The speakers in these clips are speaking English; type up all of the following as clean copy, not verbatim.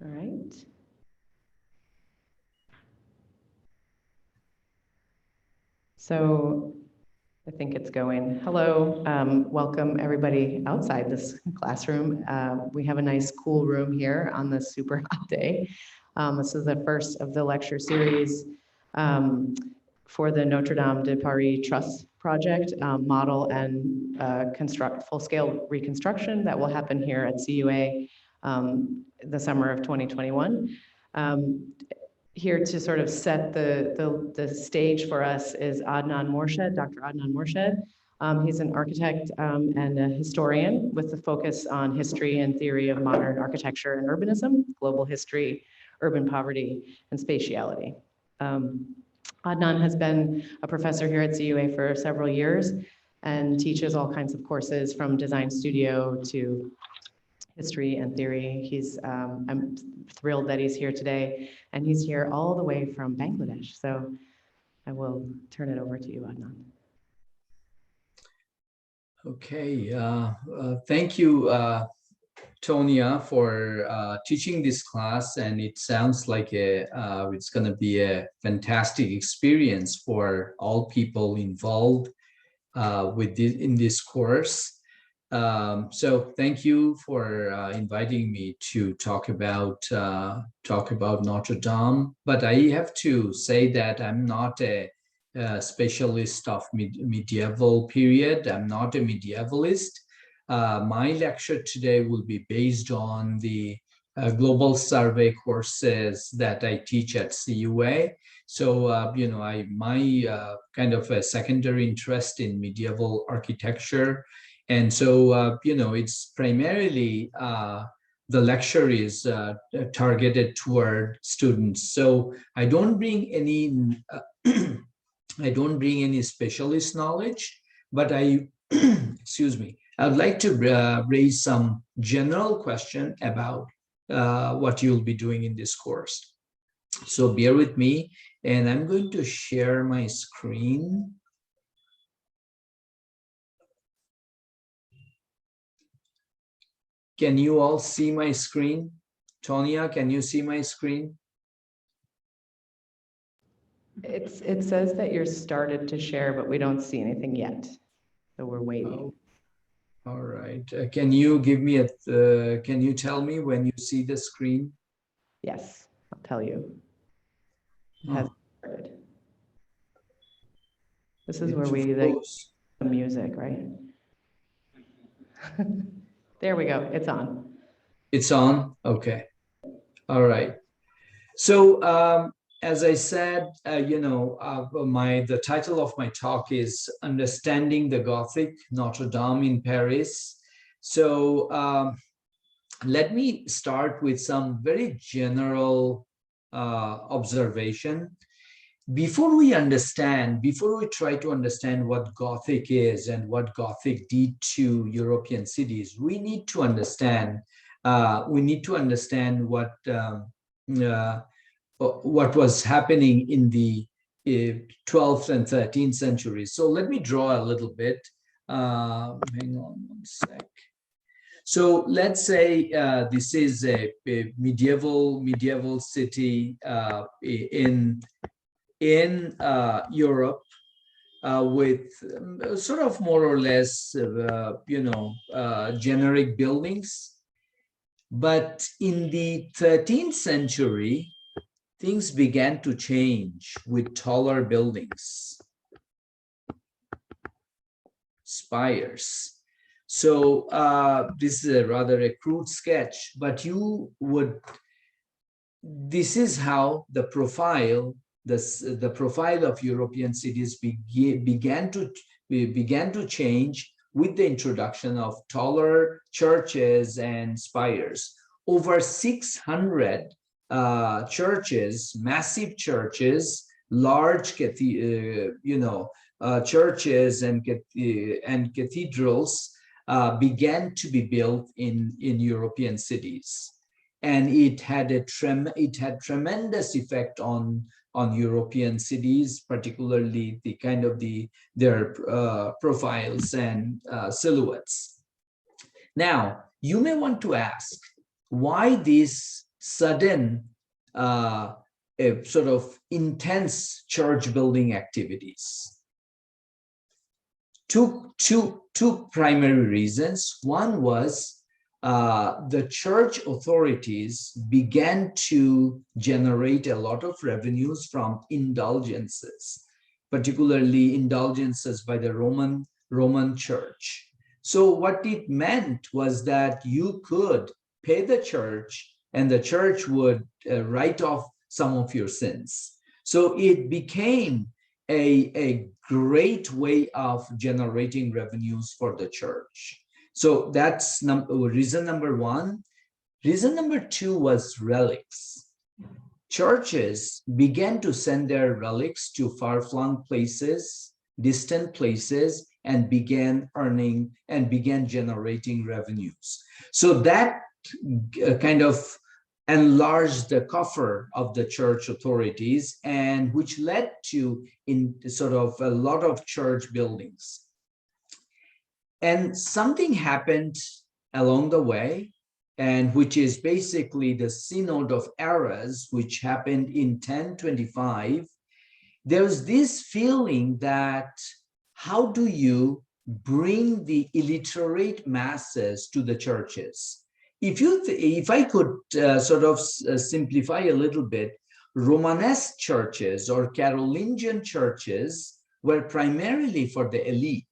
All right. So I think it's going. Hello, welcome everybody outside this classroom. We have a nice cool room here on this super hot day. This is the first of the lecture series for the Notre Dame de Paris Trust project, model and construct full-scale reconstruction that will happen here at CUA the summer of 2021. Here to sort of set the stage for us is Adnan Morshed, Dr. Adnan Morshed. He's an architect and a historian with a focus on history and theory of modern architecture and urbanism, global history, urban poverty, and spatiality. Adnan has been a professor here at CUA for several years and teaches all kinds of courses from design studio to history and theory. I'm thrilled that he's here today, and he's here all the way from Bangladesh. So I will turn it over to you, Adnan. Okay, thank you, Tonia, for teaching this class, and it sounds like it's going to be a fantastic experience for all people involved in this course. So thank you for inviting me to talk about Notre Dame. But I have to say that I'm not a specialist of medieval period. I'm not a medievalist. My lecture today will be based on the global survey courses that I teach at CUA. So, my kind of a secondary interest in medieval architecture. And so, it's primarily the lecture is targeted toward students. So I don't bring any specialist knowledge, but excuse me, I'd like to raise some general question about what you'll be doing in this course. So bear with me, and I'm going to share my screen. Can you all see my screen? Tonia, can you see my screen? It says that you're started to share, but we don't see anything yet. So we're waiting. Oh, all right. Can you give me can you tell me when you see the screen? Yes, I'll tell you. It has started. This is where we like the music, right? There we go. It's on. It's on? Okay. All right. So as I said, the title of my talk is Understanding the Gothic, Notre Dame in Paris. So let me start with some very general observation. Before we try to understand what Gothic is and what Gothic did to European cities, we need to understand what was happening in the 12th and 13th centuries. So let me draw a little bit. Hang on one sec. So let's say this is a medieval city in Europe with sort of more or less, generic buildings. But in the 13th century, things began to change with taller buildings, spires. So this is rather a crude sketch, but this is how the profile of European cities began to change with the introduction of taller churches and spires. Over 600 churches, massive churches, large churches and cathedrals began to be built in European cities, and it had tremendous effect on European cities, particularly the kind of their profiles and silhouettes. Now, you may want to ask why these sudden a sort of intense church building activities. Two primary reasons. One was the church authorities began to generate a lot of revenues from indulgences, particularly indulgences by the Roman Church. So what it meant was that you could pay the church and the church would write off some of your sins. So it became a great way of generating revenues for the church. So that's reason number one. Reason number two was relics. Churches began to send their relics to far-flung places, distant places, and began earning and began generating revenues. So that kind of enlarged the coffer of the church authorities, and which led to in sort of a lot of church buildings. And something happened along the way, and which is basically the Synod of Errors, which happened in 1025. There was this feeling that how do you bring the illiterate masses to the churches? If I could sort of simplify a little bit, Romanesque churches or Carolingian churches were primarily for the elite.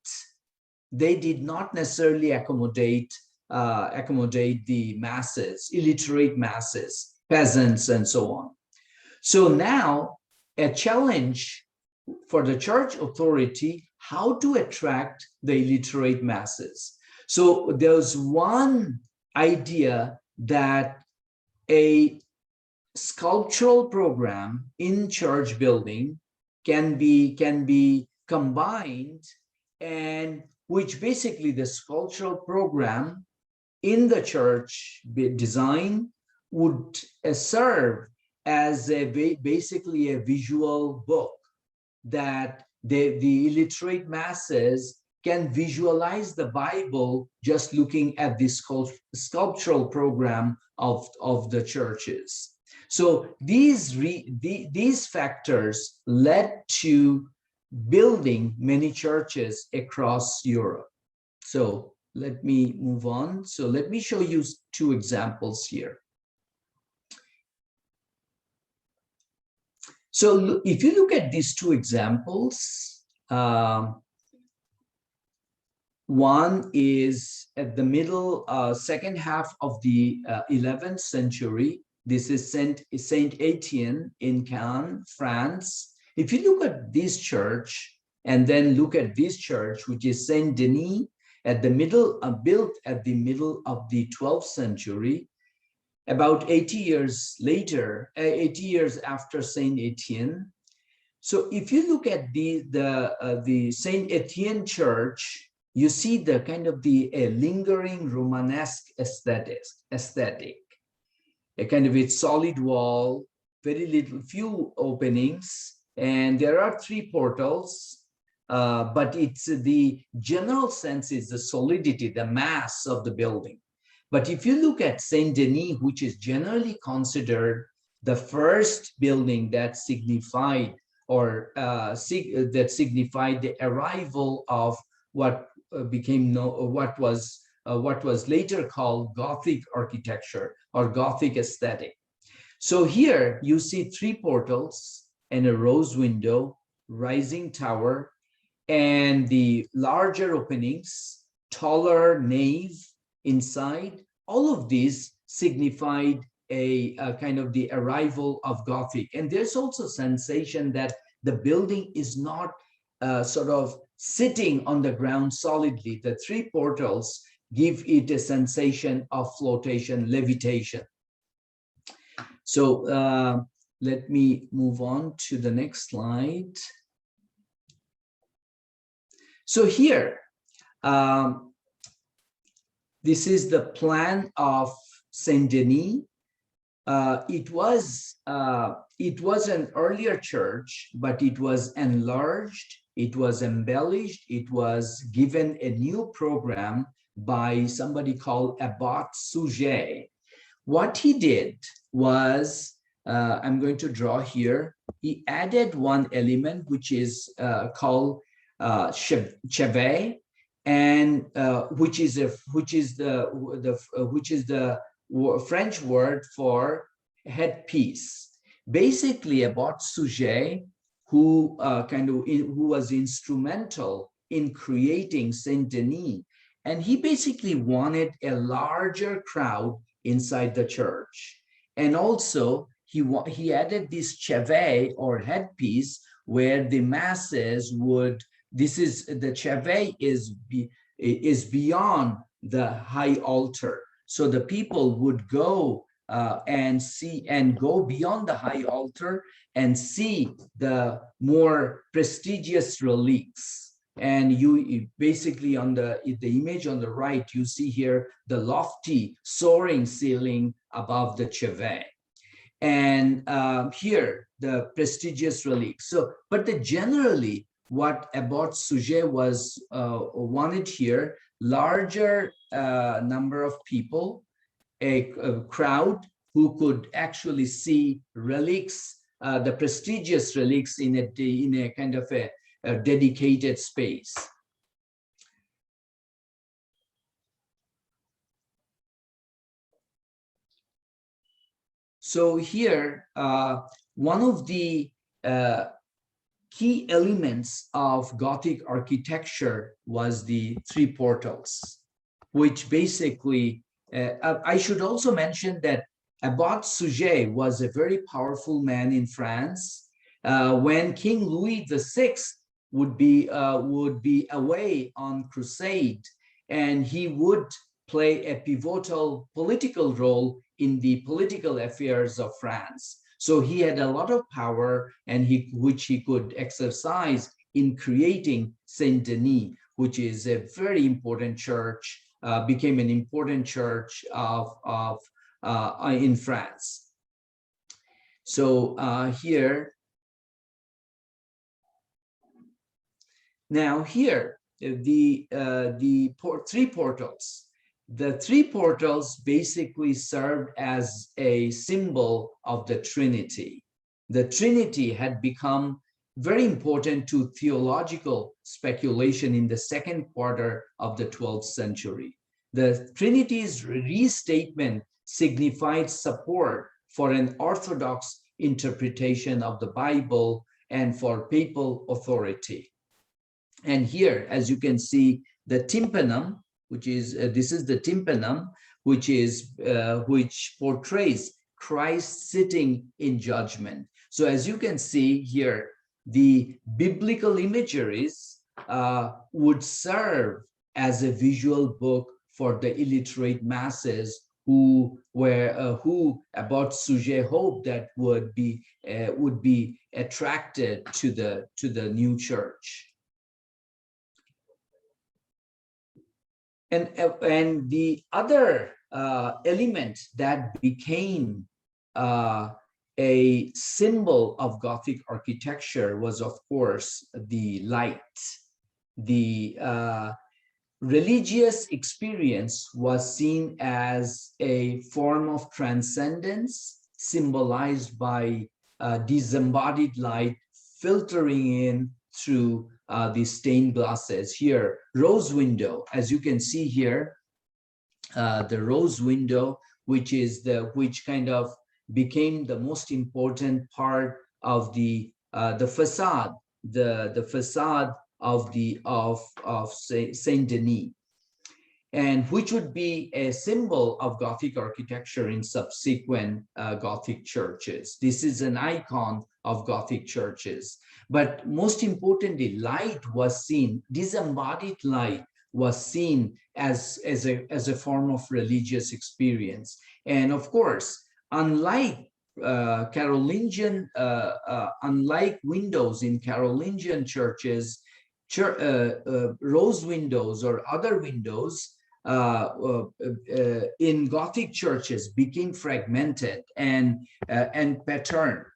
They did not necessarily accommodate the masses, illiterate masses, peasants, and so on. So now a challenge for the church authority, how to attract the illiterate masses. So there's one idea that a sculptural program in church building can be combined, and which basically the sculptural program in the church design would serve as basically a visual book that the illiterate masses can visualize the Bible just looking at this sculptural program of the churches. So these factors led to building many churches across Europe. So let me move on. So let me show you two examples here. So if you look at these two examples, one is at the middle, second half of the 11th century. This is Saint Etienne in Caen, France. If you look at this church and then look at this church, which is Saint Denis, at the middle, built at the middle of the 12th century, about 80 years later, 80 years after Saint Etienne. So if you look at the Saint Etienne church, you see the kind of the lingering Romanesque aesthetic, a kind of its solid wall, few openings, and there are 3 portals, but it's the general sense is the solidity, the mass of the building. But if you look at Saint Denis, which is generally considered the first building that signified the arrival of what was later called Gothic architecture or Gothic aesthetic. So here you see 3 portals and a rose window, rising tower, and the larger openings, taller nave inside. All of these signified a kind of the arrival of Gothic. And there's also sensation that the building is not sort of sitting on the ground solidly. The 3 portals give it a sensation of flotation, levitation. So let me move on to the next slide. So here, this is the plan of Saint Denis. It was an earlier church, but it was enlarged, it was embellished, it was given a new program by somebody called Abbot Suger. What he did was, I'm going to draw here, he added one element which is called chevet, and which is the French word for headpiece. Basically, about Sujet, who who was instrumental in creating Saint Denis, and he basically wanted a larger crowd inside the church, and also he added this chevet or headpiece where the masses would. This is the chevet is beyond the high altar, so the people would go and see and go beyond the high altar and see the more prestigious relics. And you basically on the image on the right, you see here the lofty soaring ceiling above the chevet, and here the prestigious relics. So, but generally what Abbot Sujet was wanted here, larger number of people, a crowd who could actually see relics, the prestigious relics in a kind of a dedicated space. So here, one of the key elements of Gothic architecture was the three portals, which basically, I should also mention that Abbot Sujet was a very powerful man in France. When King Louis VI would be away on crusade, and he would play a pivotal political role in the political affairs of France. So he had a lot of power, and which he could exercise in creating Saint Denis, which is a very important church, became an important church in France. So here, now here, the three portals. The three portals basically served as a symbol of the Trinity. The Trinity had become very important to theological speculation in the second quarter of the 12th century. The Trinity's restatement signified support for an orthodox interpretation of the Bible and for papal authority. And here, as you can see, the tympanum, which is this is the tympanum, which portrays Christ sitting in judgment. So as you can see here, the biblical imageries would serve as a visual book for the illiterate masses who Abbot Sujet hoped that would be attracted to the new church. And the other element that became a symbol of Gothic architecture was, of course, the light. The religious experience was seen as a form of transcendence, symbolized by disembodied light filtering in through the stained glasses. Here, rose window, as you can see here, the rose window, which kind of became the most important part of the facade, the facade of Saint Denis, and which would be a symbol of Gothic architecture in subsequent Gothic churches. This is an icon of Gothic churches. But most importantly, light was seen, disembodied light was seen as a form of religious experience. And of course, unlike Carolingian, unlike windows in Carolingian churches, rose windows or other windows in Gothic churches became fragmented and patterned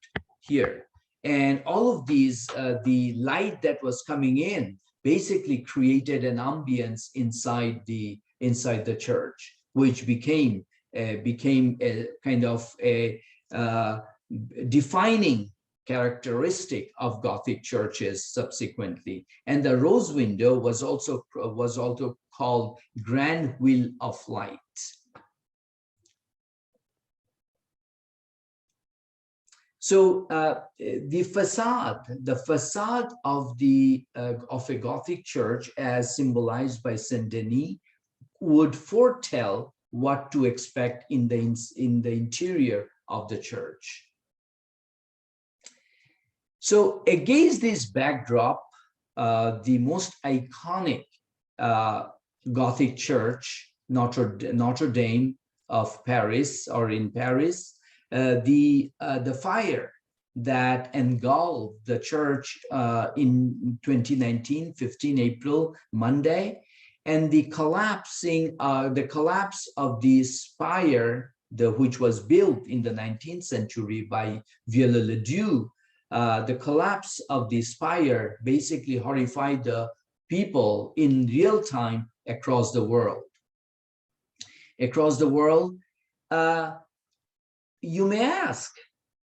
here. And all of these, the light that was coming in basically created an ambience inside the church, which became became a kind of a defining characteristic of Gothic churches subsequently. And the rose window was also called Grand Wheel of Light. So the facade of a Gothic church, as symbolized by Saint Denis, would foretell what to expect in the interior of the church. So against this backdrop, the most iconic Gothic church, Notre Dame of Paris, or in Paris, the fire that engulfed the church in 2019, 15 April, Monday, and the collapse of the spire, which was built in the 19th century by Viollet-le-Duc. The collapse of the spire basically horrified the people in real time across the world. You may ask,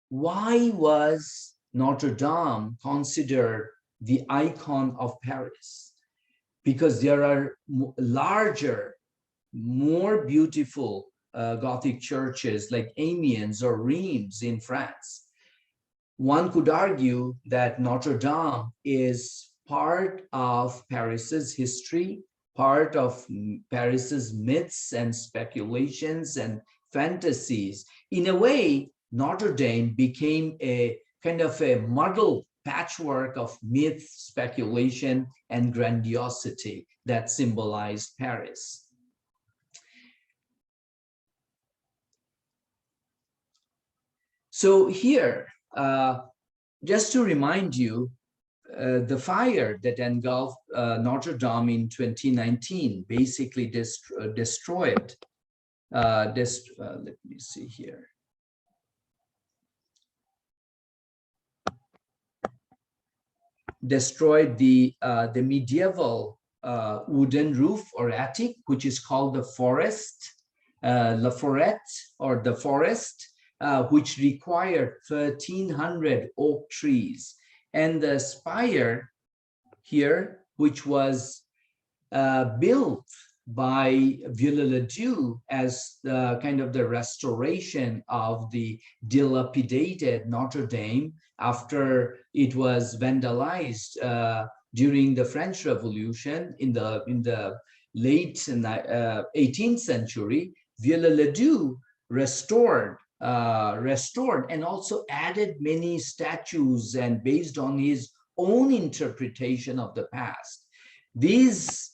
why was Notre Dame considered the icon of Paris? Because there are larger, more beautiful Gothic churches like Amiens or Reims in France. One could argue that Notre Dame is part of Paris's history, part of Paris's myths and speculations and fantasies. In a way, Notre Dame became a kind of a muddled patchwork of myth, speculation, and grandiosity that symbolized Paris. So here, just to remind you, the fire that engulfed Notre Dame in 2019 basically destroyed. Let me see here. Destroyed the medieval wooden roof or attic, which is called the forest, La Forêt, or the forest, which required 1,300 oak trees. And the spire here, which was built by Viollet-le-Duc as the kind of the restoration of the dilapidated Notre Dame after it was vandalized during the French Revolution in the late 18th century. Viollet-le-Duc restored and also added many statues, and based on his own interpretation of the past. These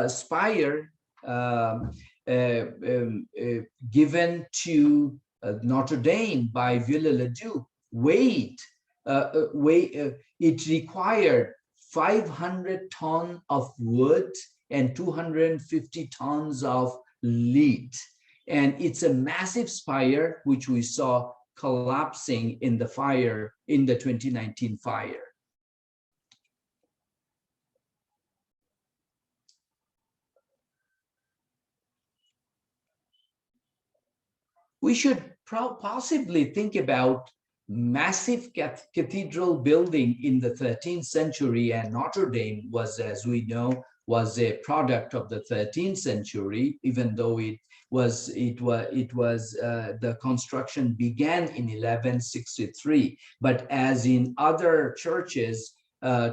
spire given to Notre Dame by Viollet-le-Duc it required 500 tons of wood and 250 tons of lead. And it's a massive spire which we saw collapsing in the fire, in the 2019 fire. We should possibly think about massive cathedral building in the 13th century, and Notre Dame was, as we know, was a product of the 13th century, even though the construction began in 1163. But as in other churches,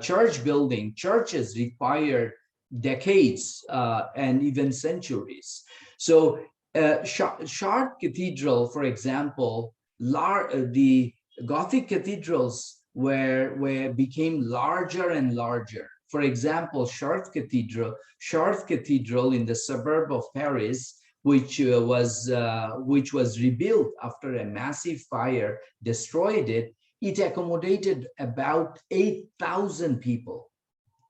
churches require decades and even centuries. So Chartres Cathedral, for example, the Gothic cathedrals became larger and larger. For example, Chartres Cathedral in the suburb of Paris, which was rebuilt after a massive fire destroyed it. It accommodated about 8,000 people.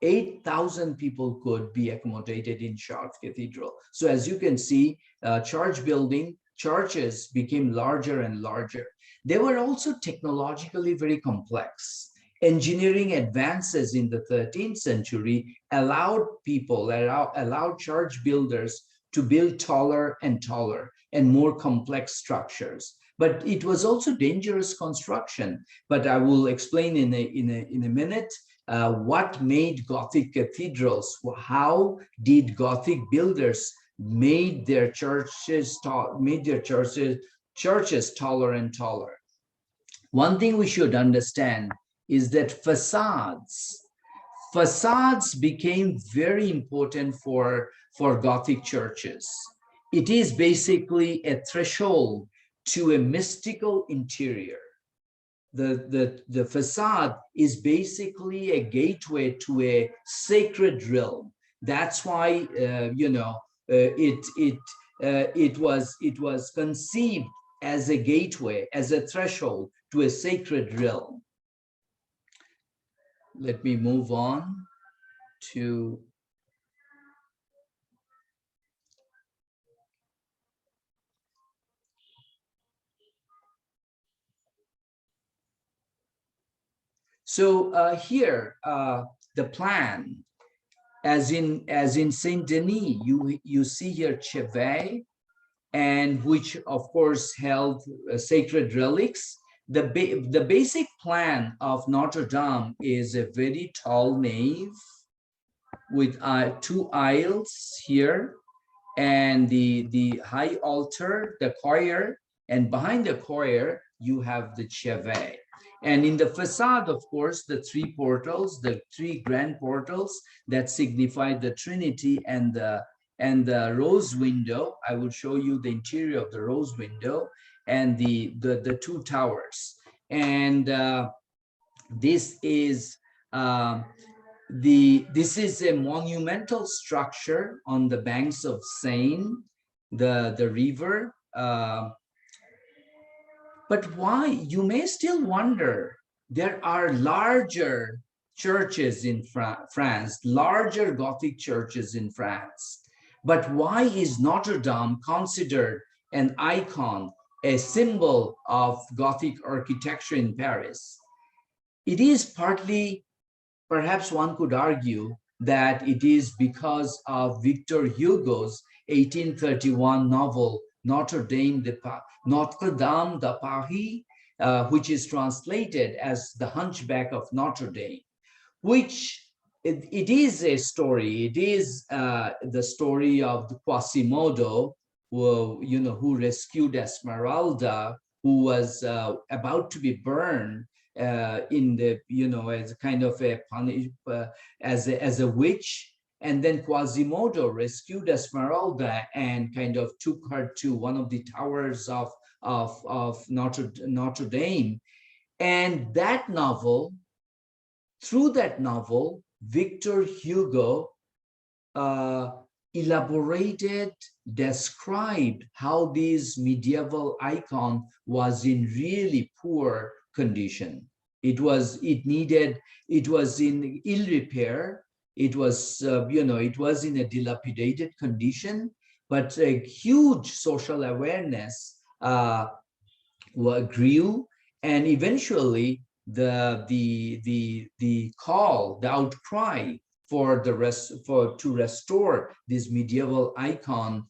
8,000 people could be accommodated in Chartres Cathedral. So as you can see, churches became larger and larger. They were also technologically very complex. Engineering advances in the 13th century allowed church builders to build taller and taller and more complex structures. But it was also dangerous construction. But I will explain in a minute what made Gothic cathedrals. How did Gothic builders made their churches taller and taller? One thing we should understand is that facades became very important for Gothic churches. It is basically a threshold to a mystical interior. The facade is basically a gateway to a sacred realm. That's why it was conceived as a gateway, as a threshold to a sacred realm. Let me move on to here the plan, as in Saint Denis, you see here chevet, and which of course held sacred relics. The basic plan of Notre Dame is a very tall nave with 2 aisles here, and the high altar, the choir, and behind the choir you have the chevet. And in the facade, of course, the 3 portals, the 3 grand portals that signify the Trinity, and the rose window. I will show you the interior of the rose window, and the 2 towers. And this is this is a monumental structure on the banks of Seine, the river. But why? You may still wonder. There are larger churches in France, larger Gothic churches in France. But why is Notre Dame considered an icon, a symbol of Gothic architecture in Paris? It is partly, perhaps one could argue, that it is because of Victor Hugo's 1831 novel, Notre Dame de Paris, which is translated as The Hunchback of Notre Dame, which it is a story. It is the story of the Quasimodo, who rescued Esmeralda, who was about to be burned in the, as kind of a punish, as a witch. And then Quasimodo rescued Esmeralda and kind of took her to one of the towers of Notre Dame. And that novel, through that novel, Victor Hugo elaborated, described how this medieval icon was in really poor condition. It was in ill repair. It was, it was in a dilapidated condition, but a huge social awareness grew, and eventually the call, the outcry to restore this medieval icon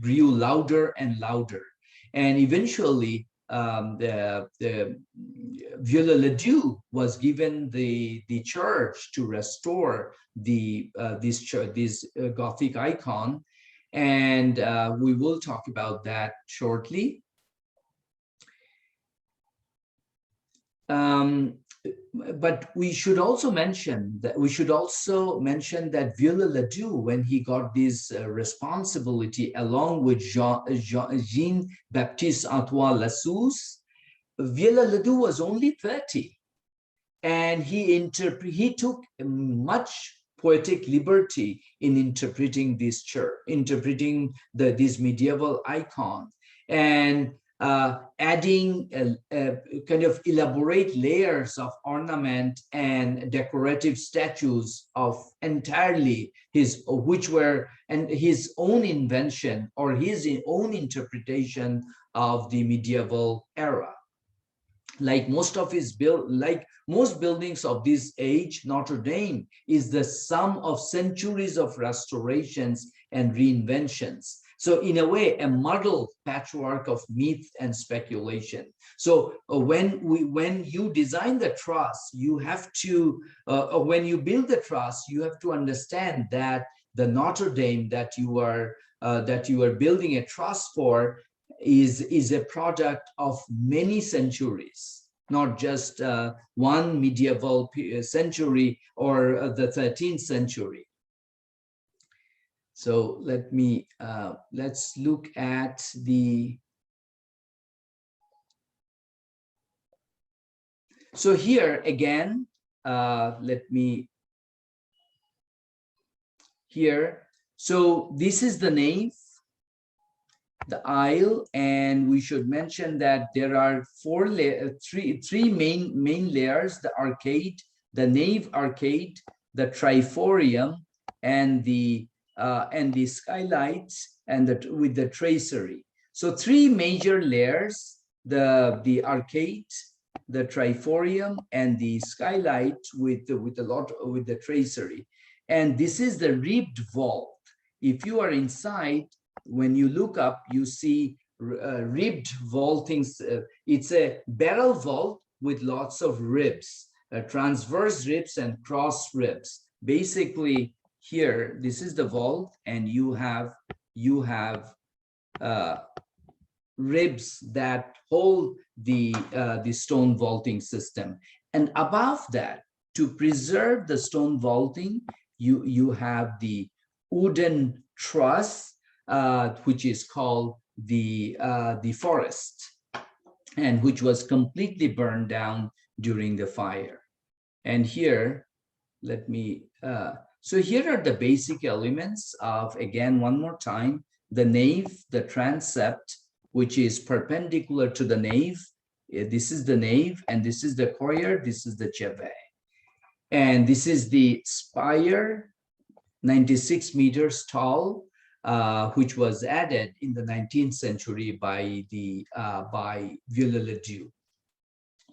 grew louder and louder, and eventually the Viollet-le-Duc was given the church to restore this Gothic icon, and we will talk about that shortly. But we should also mention that Viollet-le-Duc, when he got this responsibility along with Jean-Baptiste Antoine Lassus, Viollet-le-Duc was only 30, and he took much poetic liberty in interpreting this this medieval icon, and adding kind of elaborate layers of ornament and decorative statues of entirely his own invention or his own interpretation of the medieval era. Like most buildings of this age, Notre Dame is the sum of centuries of restorations and reinventions. So in a way, a muddled patchwork of myth and speculation. So when you design the truss, you have to, when you build the truss, you have to understand that the Notre Dame that you are building a truss for is a product of many centuries, not just one medieval century or the 13th century. So let's look at the, so here again, so this is the nave, the aisle, and we should mention that there are three main layers: the arcade, the nave arcade, the triforium, and the skylights, and with the tracery. So three major layers: the arcade, the triforium, and the skylight with the tracery. And this is the ribbed vault. If you are inside, when you look up, you see ribbed vaultings. It's a barrel vault with lots of ribs, transverse ribs and cross ribs. Basically, here, this is the vault, and you have ribs that hold the stone vaulting system. And above that, to preserve the stone vaulting, you have the wooden truss, which is called the forest, and which was completely burned down during the fire. And here, so here are the basic elements of, again, one more time, the nave, the transept, which is perpendicular to the nave. This is the nave, and this is the choir, this is the cheve. And this is the spire, 96 meters tall, which was added in the 19th century by Viollet-le-Duc.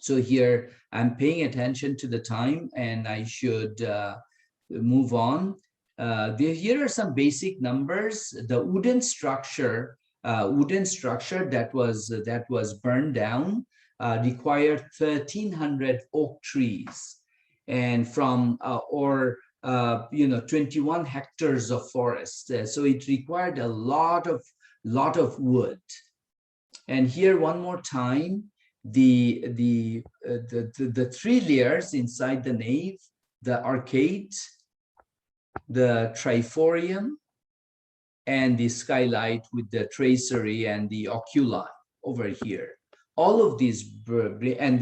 So here I'm paying attention to the time, and I should move on. Here are some basic numbers. The wooden structure that was burned down required 1,300 oak trees, and from 21 hectares of forest. So it required a lot of wood. And here one more time, the three layers inside the nave: the arcade, the triforium, and the skylight with the tracery and the oculi over here. All of these, and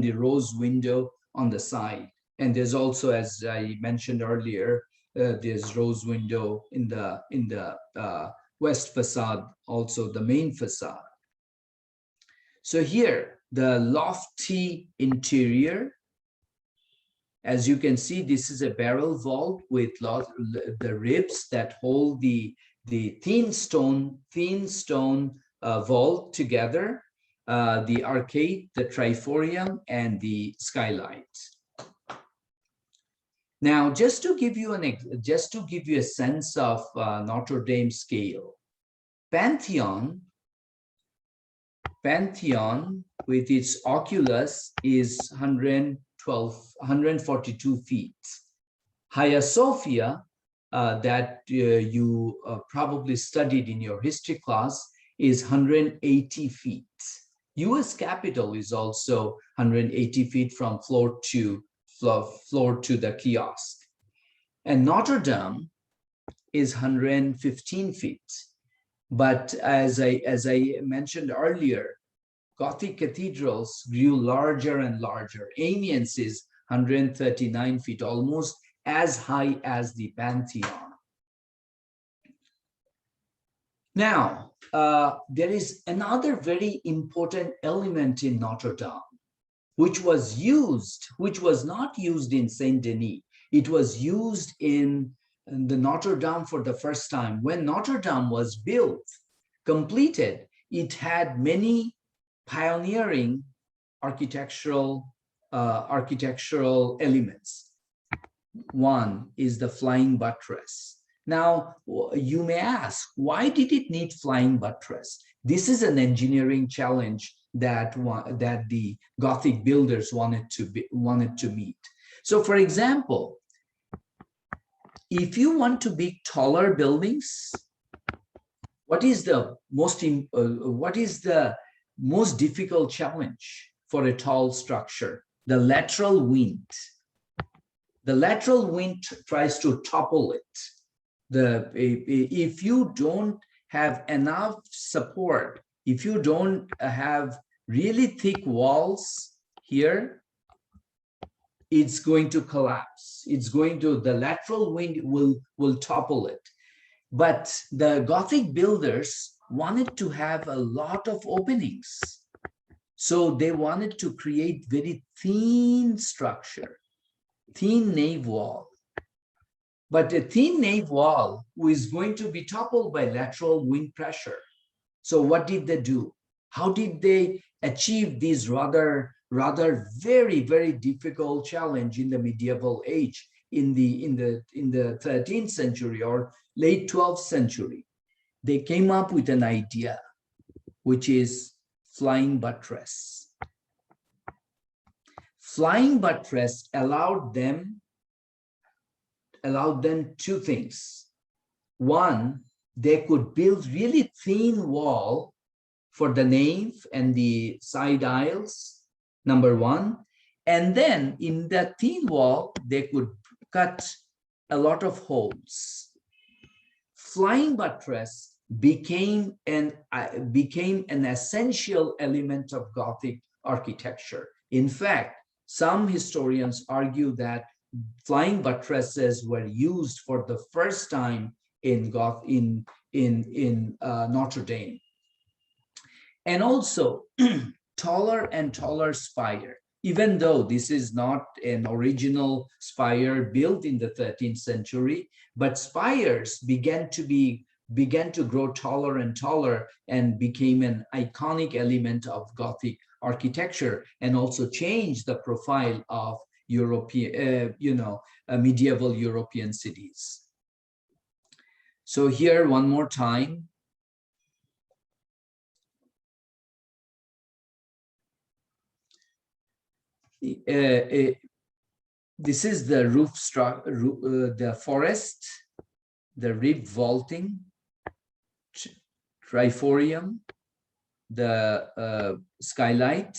the rose window on the side. And there's also, as I mentioned earlier, there's rose window in the west facade, also the main facade. So here, the lofty interior. As you can see, this is a barrel vault with the ribs that hold the thin stone vault together, the arcade, the triforium, and the skylight. Now, just to give you a sense of Notre Dame scale, Pantheon with its oculus is 142 feet. Hagia Sophia, that you probably studied in your history class, is 180 feet. US Capitol is also 180 feet from floor to the kiosk. And Notre Dame is 115 feet. But as I mentioned earlier, Gothic cathedrals grew larger and larger. Amiens is 139 feet, almost as high as the Pantheon. Now, there is another very important element in Notre Dame, which was not used in Saint Denis. It was used in the Notre Dame for the first time. When Notre Dame was built, completed, it had many pioneering architectural elements. One is the flying buttress. Now, you may ask, why did it need flying buttress? This is an engineering challenge that the Gothic builders wanted to meet. So, for example, if you want to build taller buildings, what is the most difficult challenge for a tall structure? The lateral wind. The lateral wind tries to topple it. If you don't have enough support, if you don't have really thick walls here, it's going to collapse. The lateral wind will topple it. But the Gothic builders wanted to have a lot of openings. So they wanted to create very thin structure, thin nave wall. But a thin nave wall is going to be toppled by lateral wind pressure. So what did they do? How did they achieve this rather very, very difficult challenge in the medieval age, in the 13th century or late 12th century? They came up with an idea, which is flying buttress. Flying buttress allowed them two things. One, they could build really thin wall for the nave and the side aisles, number one. And then in that thin wall, they could cut a lot of holes. Flying buttress became an essential element of Gothic architecture. In fact, some historians argue that flying buttresses were used for the first time in Notre Dame. And also taller and taller spire. Even though this is not an original spire built in the 13th century, but spires began to grow taller and taller and became an iconic element of Gothic architecture, and also changed the profile of European, medieval European cities. So here, one more time. This is the roof structure, the forest, the rib vaulting, triforium, the skylight,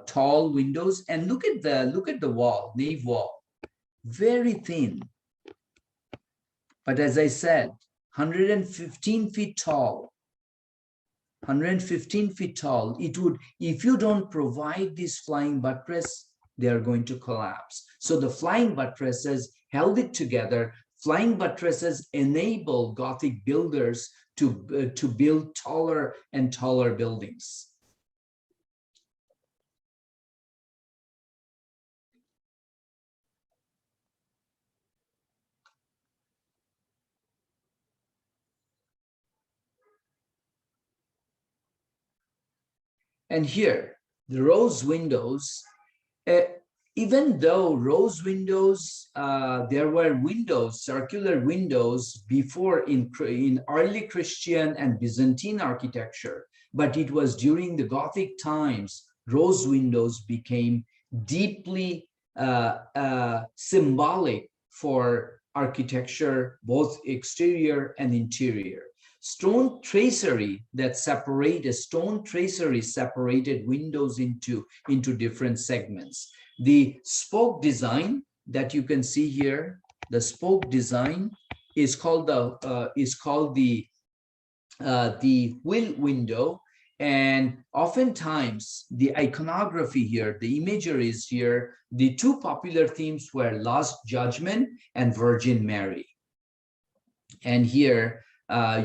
tall windows, and look at the wall, nave wall, very thin. But as I said, 115 feet tall. 115 feet tall. It would, if you don't provide this flying buttress, they are going to collapse. So the flying buttresses held it together. Flying buttresses enable Gothic builders to build taller and taller buildings. And here, the rose windows, even though rose windows, there were windows, circular windows before in early Christian and Byzantine architecture, but it was during the Gothic times, rose windows became deeply symbolic for architecture, both exterior and interior. Stone tracery separated windows into different segments. The spoke design that you can see here, the spoke design is called the wheel window, and oftentimes the iconography here, the imageries here, the two popular themes were Last Judgment and Virgin Mary. And here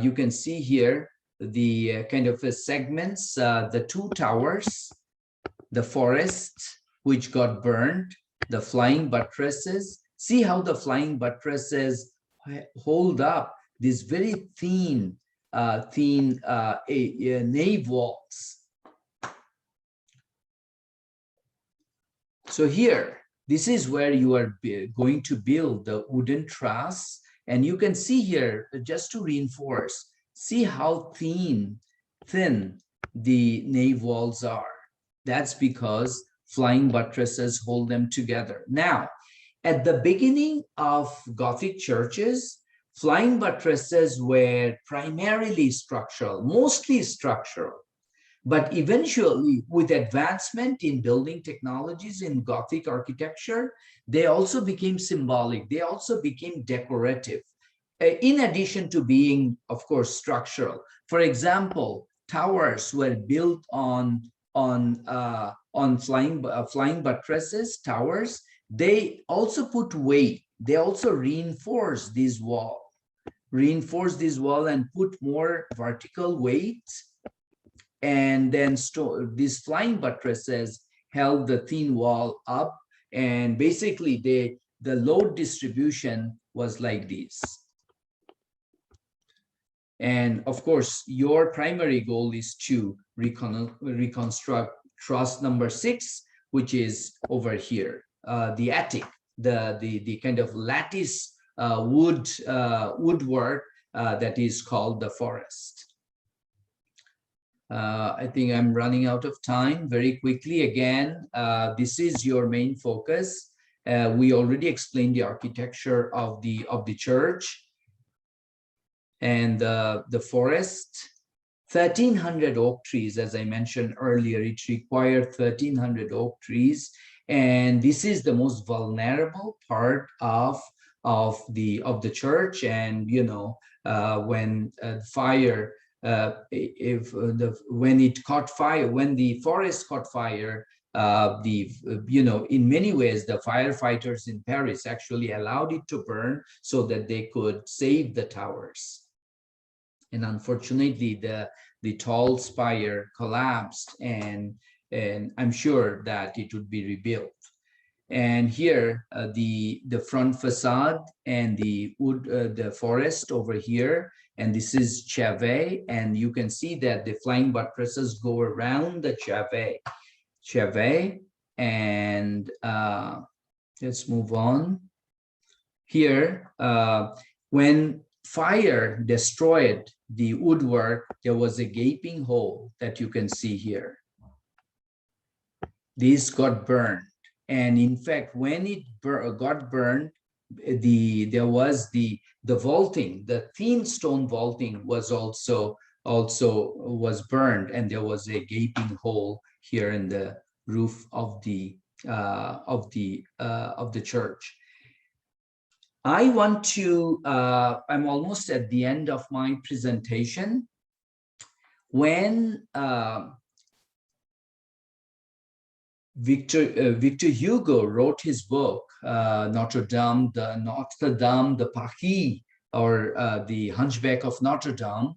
you can see here the kind of segments, the two towers, the forest which got burned, the flying buttresses. See how the flying buttresses hold up these very thin nave walls. So here, this is where you are going to build the wooden truss, And you can see here, just to reinforce, see how thin the nave walls are. That's because flying buttresses hold them together. Now, at the beginning of Gothic churches, flying buttresses were primarily structural, mostly structural. But eventually, with advancement in building technologies in Gothic architecture, they also became symbolic. They also became decorative, in addition to being, of course, structural. For example, towers were built on flying buttresses, towers. They also put weight. They also reinforce this wall and put more vertical weight. And then these flying buttresses held the thin wall up, and basically the load distribution was like this. And of course, your primary goal is to reconstruct truss number 6, which is over here, the attic, the kind of lattice woodwork that is called the forest. I think I'm running out of time. Very quickly, again, this is your main focus. We already explained the architecture of the church and the forest. 1,300 oak trees, as I mentioned earlier. It required 1,300 oak trees, and this is the most vulnerable part of the church. And you know, when fire. When it caught fire, when the forest caught fire, in many ways, the firefighters in Paris actually allowed it to burn so that they could save the towers. And unfortunately, the tall spire collapsed, and I'm sure that it would be rebuilt. And here, the front facade and the wood, the forest over here, and this is Chevet, and you can see that the flying buttresses go around the Chevet, and let's move on. Here, when fire destroyed the woodwork, there was a gaping hole that you can see here. This got burned. And in fact, when it got burned, there was the vaulting, the thin stone vaulting was also burned, and there was a gaping hole here in the roof of the church. I want to. I'm almost at the end of my presentation. When Victor Hugo wrote his book, Notre Dame, the Paris, or the Hunchback of Notre Dame.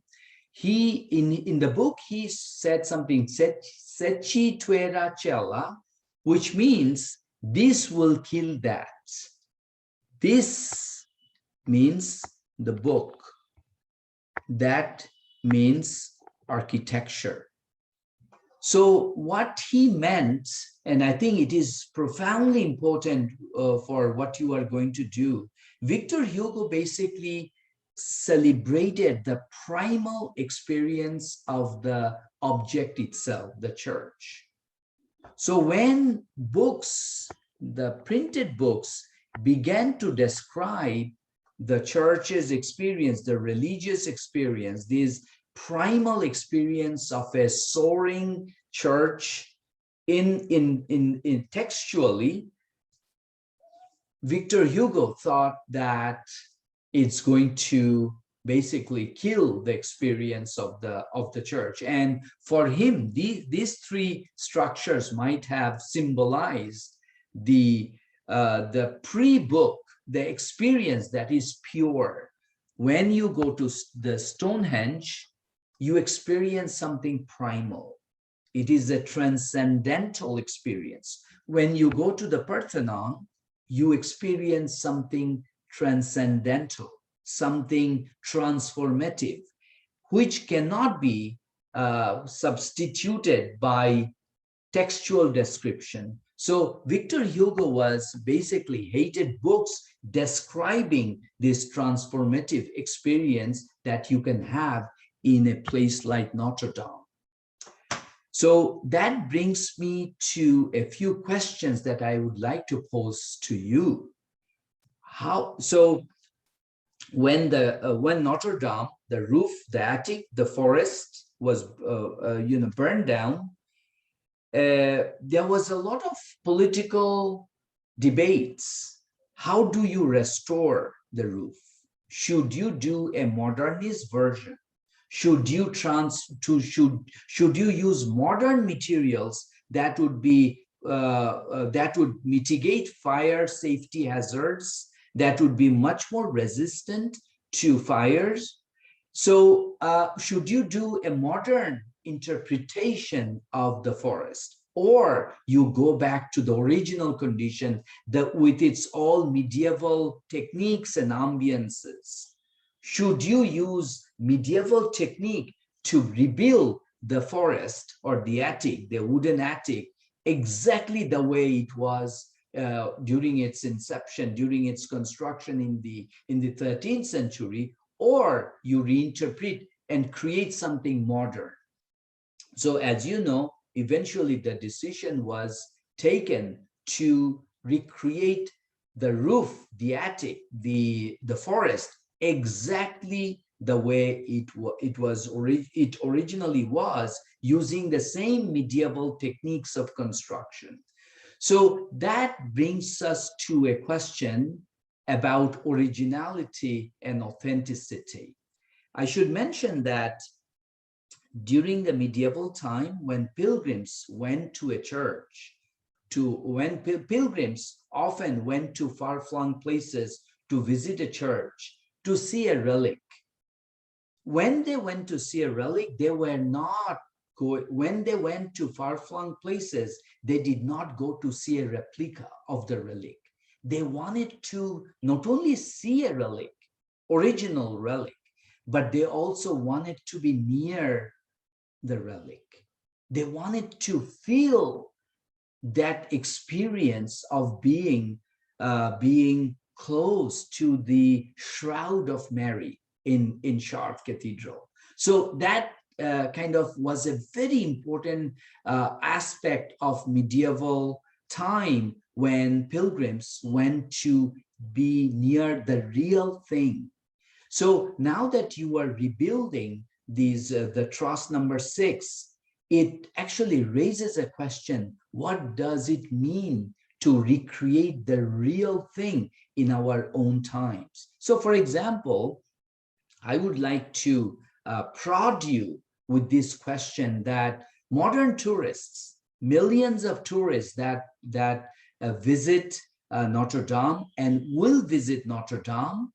He, in the book, he said something, "Seci tuera cella," which means this will kill that. This means the book. That means architecture. So what he meant, and I think it is profoundly important for what you are going to do, Victor Hugo basically celebrated the primal experience of the object itself, the church. So when books, the printed books, began to describe the church's experience, the religious experience, this primal experience of a soaring church in textually, Victor Hugo thought that it's going to basically kill the experience of the church. And for him, these three structures might have symbolized the pre-book, the experience that is pure. When you go to the Stonehenge, you experience something primal. It is a transcendental experience. When you go to the Parthenon, you experience something transcendental, something transformative, which cannot be substituted by textual description. So Victor Hugo was basically hated books describing this transformative experience that you can have in a place like Notre Dame. So that brings me to a few questions that I would like to pose to you. When Notre Dame, the roof, the attic, the forest was burned down, there was a lot of political debates. How do you restore the roof? Should you do a modernist version? Should you use modern materials that would mitigate fire safety hazards, that would be much more resistant to fires? So should you do a modern interpretation of the forest, or you go back to the original condition that with its all medieval techniques and ambiances? Should you use medieval technique to rebuild the forest or the attic, the wooden attic, exactly the way it was during its inception, during its construction in the 13th century, or you reinterpret and create something modern? So as you know, eventually the decision was taken to recreate the roof, the attic, the forest exactly the way it originally was, using the same medieval techniques of construction. So that brings us to a question about originality and authenticity. I should mention that during the medieval time, when pilgrims went to a church, pilgrims often went to far-flung places to visit a church, to see a relic. When they went to see a relic, they were not going, when they went to far-flung places, they did not go to see a replica of the relic. They wanted to not only see a relic, original relic, but they also wanted to be near the relic. They wanted to feel that experience of being close to the shroud of Mary in Chartres Cathedral. So that kind of was a very important aspect of medieval time, when pilgrims went to be near the real thing. So now that you are rebuilding the truss number 6, it actually raises a question: what does it mean to recreate the real thing in our own times? So for example, I would like to prod you with this question that modern tourists, millions of tourists that visit Notre Dame and will visit Notre Dame,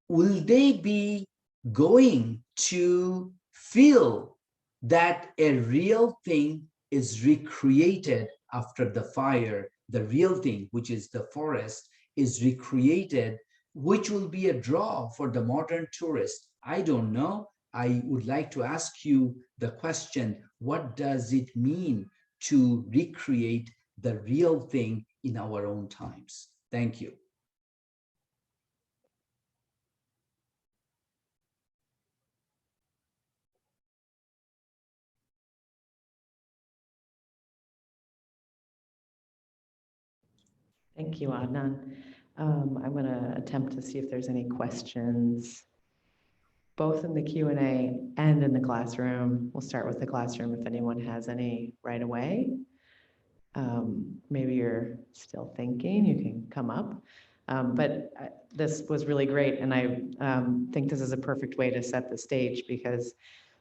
will they be going to feel that a real thing is recreated after the fire? The real thing, which is the forest, is recreated, which will be a draw for the modern tourist? I don't know. I would like to ask you the question: what does it mean to recreate the real thing in our own times? Thank you. Thank you, Adnan. I'm going to attempt to see if there's any questions, both in the Q&A and in the classroom. We'll start with the classroom if anyone has any right away. Maybe you're still thinking, you can come up. But this was really great, and I think this is a perfect way to set the stage, because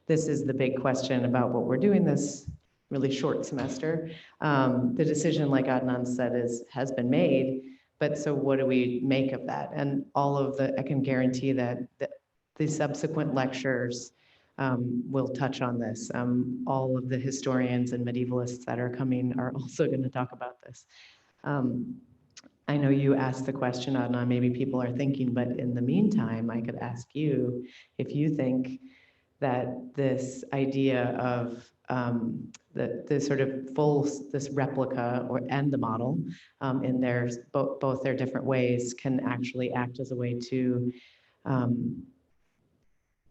this is the big question about what we're doing this really short semester. The decision, like Adnan said, has been made, but so what do we make of that? And all of I can guarantee that the subsequent lectures will touch on this. All of the historians and medievalists that are coming are also going to talk about this. I know you asked the question, Adnan, maybe people are thinking, but in the meantime, I could ask you if you think that this idea of the sort of this replica and the model in their both their different ways can actually act as a way to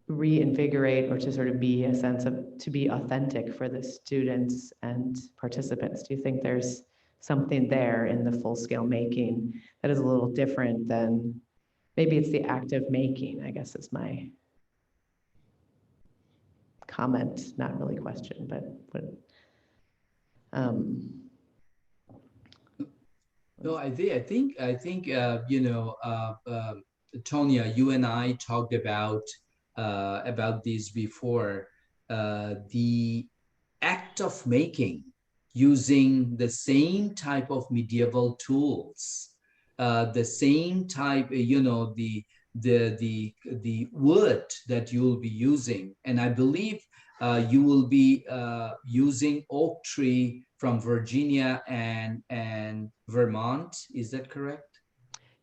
reinvigorate or to sort of be a sense of to be authentic for the students and participants. Do you think there's something there in the full scale making that is a little different than maybe it's the act of making, I guess is my comment, not really question, but no, I think Tonya, you and I talked about this before. The act of making using the same type of medieval tools, the same type, the wood that you'll be using, and I believe you will be using oak tree from Virginia and Vermont. Is that correct?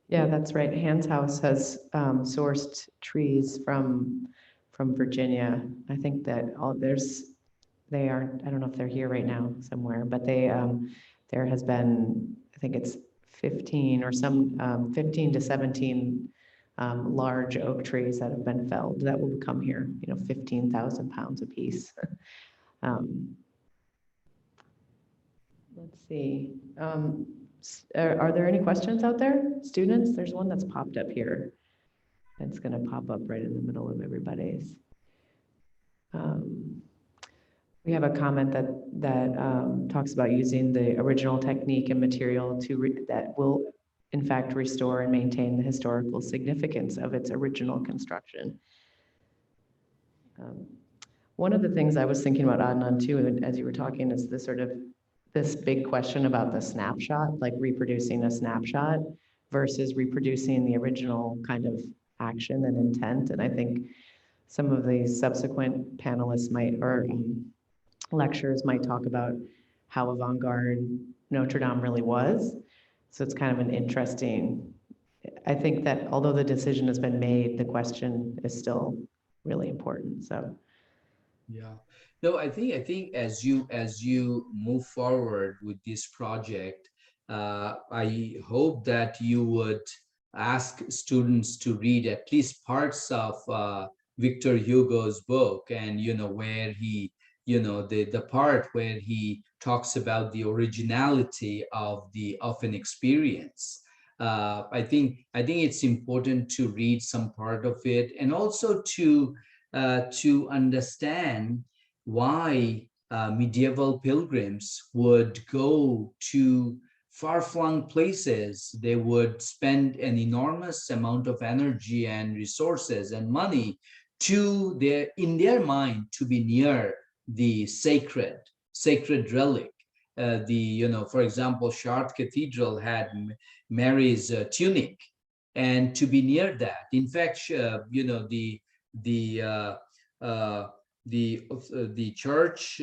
Yeah, that's right. Hans House has sourced trees from Virginia. I think that they are, I don't know if they're here right now somewhere, but there has been, I think it's 15 or some 15 to 17 large oak trees that have been felled that will come here, 15,000 pounds apiece. Let's see. Are there any questions out there? Students, there's one that's popped up here. It's going to pop up right in the middle of everybody's. We have a comment that talks about using the original technique and material that will, in fact, restore and maintain the historical significance of its original construction. One of the things I was thinking about, Adnan, too, as you were talking, is this big question about the snapshot, like reproducing a snapshot versus reproducing the original kind of action and intent. And I think some of the subsequent panelists or lecturers might talk about how avant-garde Notre Dame really was. So it's kind of an interesting, I think that although the decision has been made, the question is still really important, so. Yeah, no, I think as you move forward with this project, I hope that you would ask students to read at least parts of Victor Hugo's book, and where he, the part where he talks about the originality of an experience. I think it's important to read some part of it, and also to understand why medieval pilgrims would go to far-flung places. They would spend an enormous amount of energy and resources and money in their mind, to be near the sacred relic. For example, Chartres Cathedral had Mary's tunic, and to be near that. In fact, the church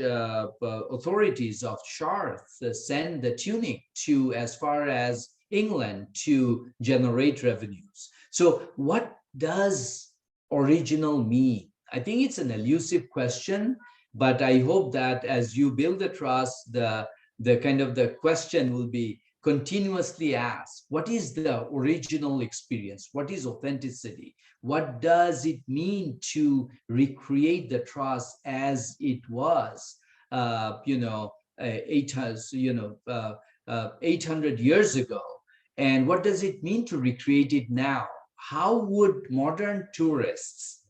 authorities of Chartres send the tunic to as far as England to generate revenues. So what does original mean? I think it's an elusive question, but I hope that as you build the trust, the question will be continuously asked. What is the original experience? What is authenticity? What does it mean to recreate the trust as it was 800 years ago? And what does it mean to recreate it now? How would modern tourists,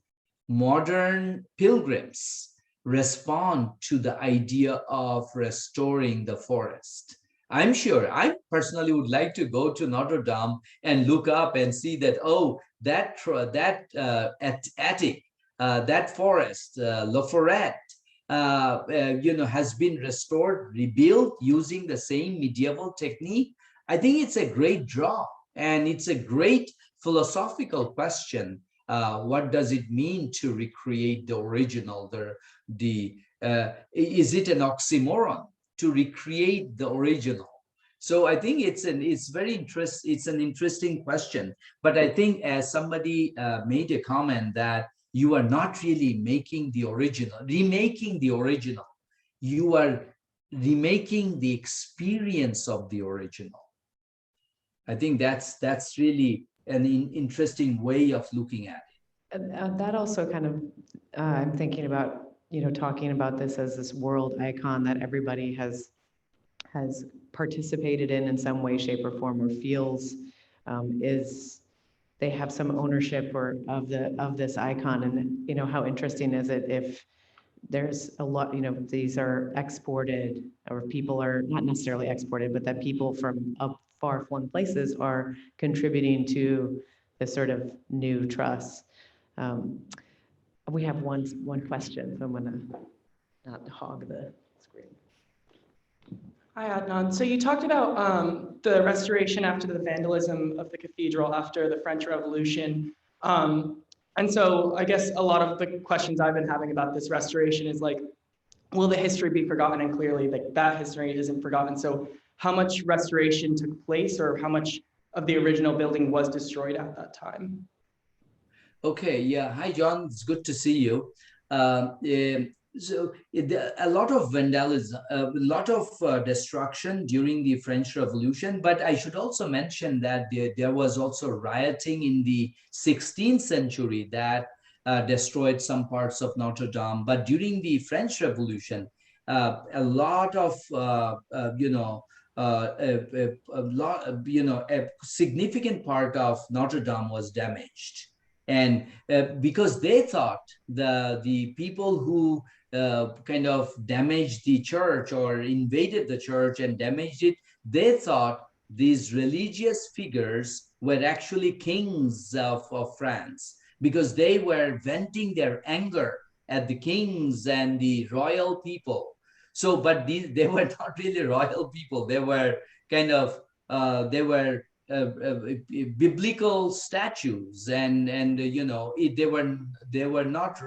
modern pilgrims respond to the idea of restoring the forest? I'm sure I personally would like to go to Notre Dame and look up and see that, oh, that attic, that forest, La Forêt, has been restored, rebuilt using the same medieval technique. I think it's a great draw, and it's a great philosophical question. What does it mean to recreate the original? Is it an oxymoron to recreate the original? So I think it's an interesting question. But I think, as somebody made a comment, that you are not really making the original, remaking the original. you are remaking the experience of the original. I think that's really an interesting way of looking at it. That also kind of, I'm thinking about, talking about this as this world icon that everybody has participated in some way, shape, or form, or feels is they have some ownership or of this icon. And how interesting is it if there's a lot, these are exported, or people are not necessarily exported, but that people from up far flung places are contributing to this sort of new trust. We have one question, so I'm gonna not hog the screen. Hi, Adnan. So you talked about the restoration after the vandalism of the cathedral after the French Revolution. And so I guess a lot of the questions I've been having about this restoration is like, will the history be forgotten? And clearly like that history isn't forgotten. So how much restoration took place, or how much of the original building was destroyed at that time? Okay, yeah. Hi, John. It's good to see you. A lot of vandalism, a lot of destruction during the French Revolution. But I should also mention that there was also rioting in the 16th century that destroyed some parts of Notre Dame. But during the French Revolution, a lot of a significant part of Notre Dame was damaged. And because they thought the people who kind of damaged the church or invaded the church and damaged it, they thought these religious figures were actually kings of France, because they were venting their anger at the kings and the royal people. So, but they were not really royal people. They were kind of, they were biblical statues, and they were not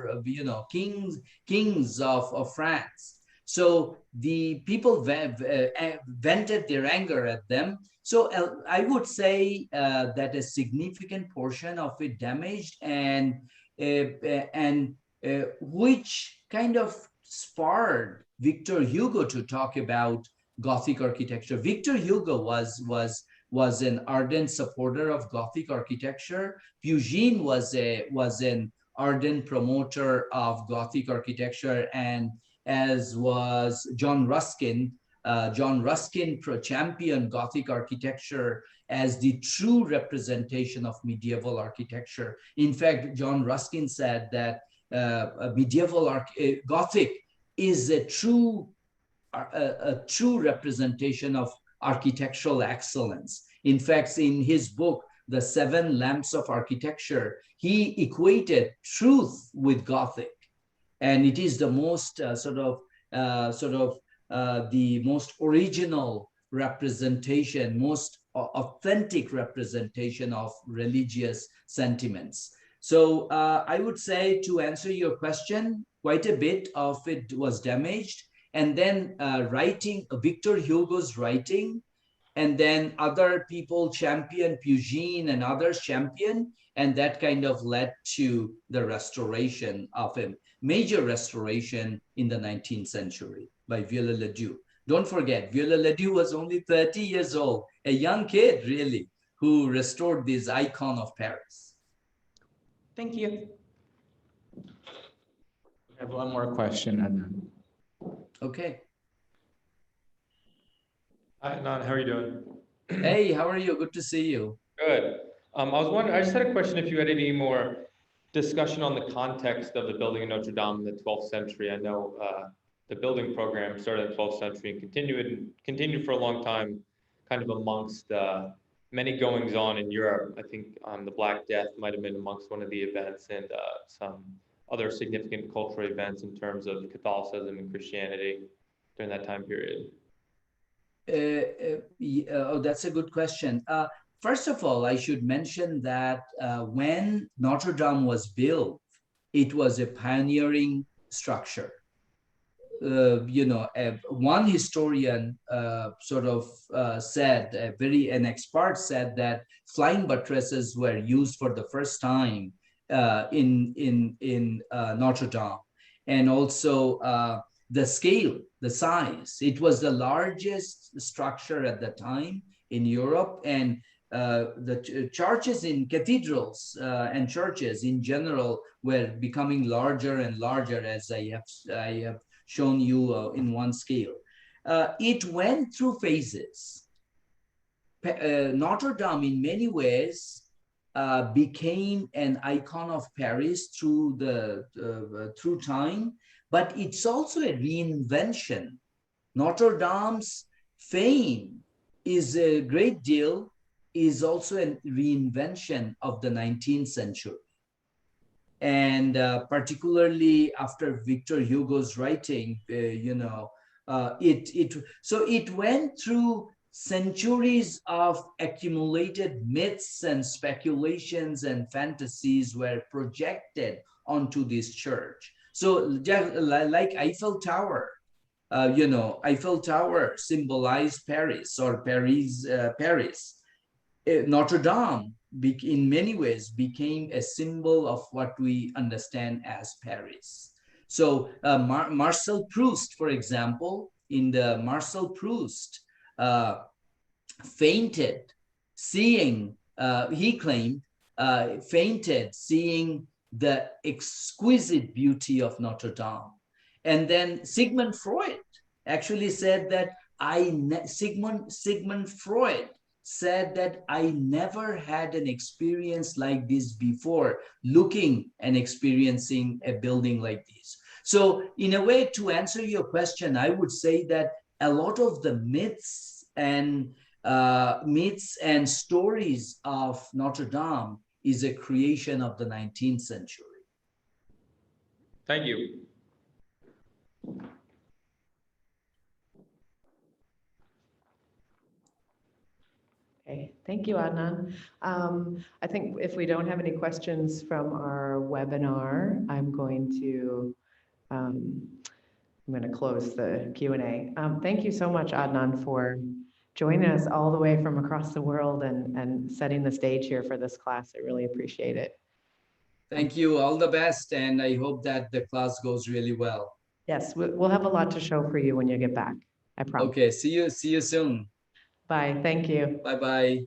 kings of France. So the people vented their anger at them. So I would say that a significant portion of it damaged, and which kind of spurred Victor Hugo to talk about Gothic architecture. Victor Hugo was an ardent supporter of Gothic architecture. Puget was an ardent promoter of Gothic architecture, and as was John Ruskin. John Ruskin championed Gothic architecture as the true representation of medieval architecture. In fact, John Ruskin said that Gothic is a true representation of architectural excellence. In fact, in his book, The Seven Lamps of Architecture, he equated truth with Gothic. And it is the most the most original representation, most authentic representation of religious sentiments. So I would say, to answer your question, quite a bit of it was damaged. And then Victor Hugo's writing, and then other people championed, Puget and others championed, and that kind of led to the restoration of a major restoration in the 19th century by Viollet-le-Duc. Don't forget, Viollet-le-Duc was only 30 years old, a young kid, really, who restored this icon of Paris. Thank you. I have one more question, Adnan. Okay. Hi, Adnan, how are you doing? Hey, how are you? Good to see you. Good. I was wondering, I just had a question if you had any more discussion on the context of the building in Notre Dame in the 12th century. I know the building program started in the 12th century and continued for a long time, kind of amongst many goings on in Europe. I think the Black Death might have been amongst one of the events, and some other significant cultural events in terms of Catholicism and Christianity during that time period. That's a good question. First of all, I should mention that when Notre Dame was built, it was a pioneering structure. One historian said, an expert said that flying buttresses were used for the first time in Notre Dame, and also the scale, the size. It was the largest structure at the time in Europe, and the churches in cathedrals and churches in general were becoming larger and larger, as I have shown you in one scale. It went through phases. Notre Dame, in many ways, became an icon of Paris through through time, but it's also a reinvention. Notre Dame's fame is a great deal, is also a reinvention of the 19th century. And particularly after Victor Hugo's writing, so it went through centuries of accumulated myths and speculations and fantasies were projected onto this church. So like Eiffel Tower, Eiffel Tower symbolized Paris, or Paris. Notre Dame, in many ways, became a symbol of what we understand as Paris. So Marcel Proust, for example, in the Marcel Proust, fainted seeing, he claimed, fainted seeing the exquisite beauty of Notre Dame. And then Sigmund Freud actually said that Sigmund Freud said that I never had an experience like this before, looking and experiencing a building like this. So in a way, to answer your question, I would say that a lot of the myths and stories of Notre Dame is a creation of the 19th century. Thank you. Okay, thank you, Adnan. I think if we don't have any questions from our webinar, I'm going to close the Q&A. Thank you so much, Adnan, for joining us all the way from across the world and setting the stage here for this class. I really appreciate it. Thank you. All the best. And I hope that the class goes really well. Yes, we'll have a lot to show for you when you get back. I promise. Okay. See you soon. Bye. Thank you. Bye-bye.